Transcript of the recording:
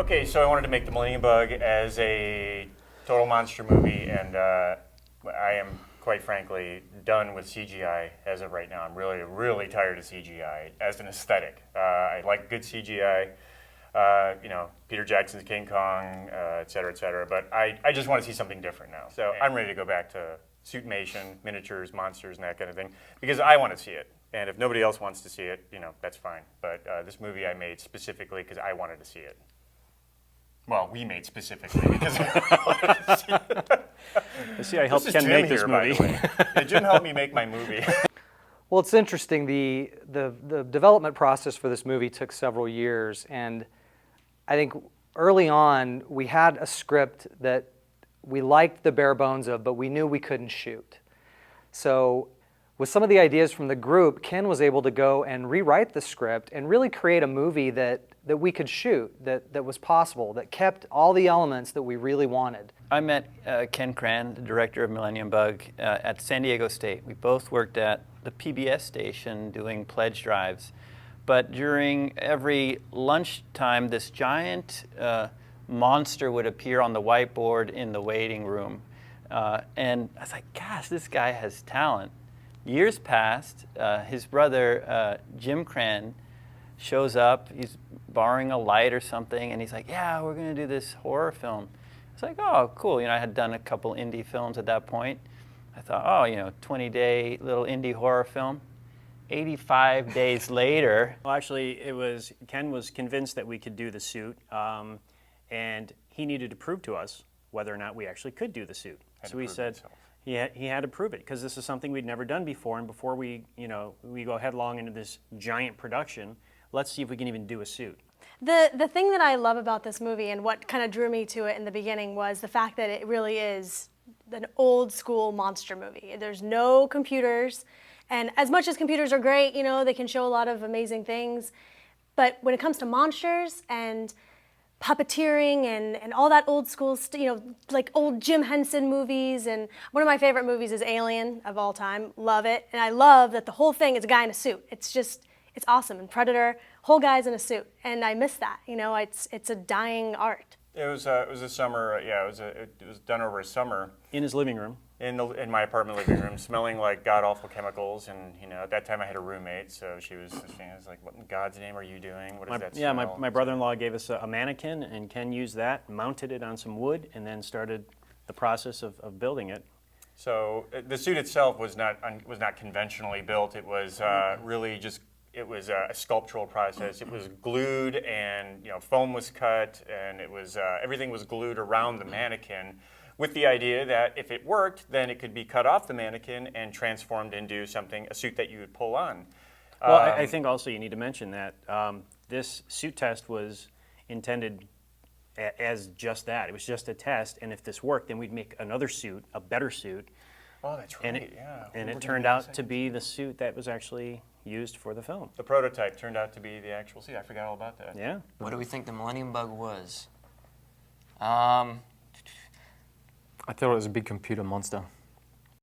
Okay, so I wanted to make the Millennium Bug as a total monster movie, and I am, quite frankly, done with CGI as of right now. I'm really, really tired of CGI as an aesthetic. I like good CGI, you know, Peter Jackson's King Kong, et cetera, but I just want to see something different now. So I'm ready to go back to suitmation, miniatures, monsters, and that kind of thing, because I want to see it. And if nobody else wants to see it, you know, that's fine. But this movie I made specifically because I wanted to see it. Well, we made specifically because I wanted to see it. See, I helped Ken make this movie. Yeah, Jim helped me make my movie. Well, it's interesting. The development process for this movie took several years, and I think early on we had a script that we liked the bare bones of, but we knew we couldn't shoot. So with some of the ideas from the group, Ken was able to go and rewrite the script and really create a movie that we could shoot, that was possible, that kept all the elements that we really wanted. I met Ken Cran, the director of Millennium Bug, at San Diego State. We both worked at the PBS station doing pledge drives. But during every lunchtime, this giant monster would appear on the whiteboard in the waiting room. And I was like, gosh, this guy has talent. Years passed, his brother, Jim Cran, shows up. He's borrowing a light or something, and he's like, yeah, we're going to do this horror film. It's like, oh, cool. You know, I had done a couple indie films at that point. I thought, oh, you know, 20-day little indie horror film. 85 days later. Well, actually, Ken was convinced that we could do the suit, and he needed to prove to us whether or not we actually could do the suit. So we said he had to prove it, because this is something we'd never done before, and before we go headlong into this giant production, let's see if we can even do a suit. The thing that I love about this movie and what kind of drew me to it in the beginning was the fact that it really is an old school monster movie. There's no computers, and as much as computers are great, you know, they can show a lot of amazing things, but when it comes to monsters and puppeteering and all that old school, you know, like old Jim Henson movies, and one of my favorite movies is Alien of all time. Love it, and I love that the whole thing is a guy in a suit. It's awesome. And Predator, whole guys in a suit, and I miss that. You know, it's a dying art. It was a summer. Yeah, it was done over a summer In his living room. in my apartment living room, smelling like god awful chemicals. And you know, at that time I had a roommate, so she was like, "What in God's name are you doing? What is that Yeah, smell?" my brother-in-law gave us a mannequin, and Ken used that, mounted it on some wood, and then started the process of building it. So the suit itself was not conventionally built. It was really just. It was a sculptural process. It was glued, and you know, foam was cut, and it was everything was glued around the mannequin, with the idea that if it worked, then it could be cut off the mannequin and transformed into a suit that you would pull on. Well, I think also you need to mention that this suit test was intended as just that. It was just a test, and if this worked, then we'd make another suit, a better suit. Oh, that's right. And it turned out to be the suit that was actually used for the film. The prototype turned out to be the actual suit. I forgot all about that. Yeah. What do we think the Millennium Bug was? I thought it was a big computer monster.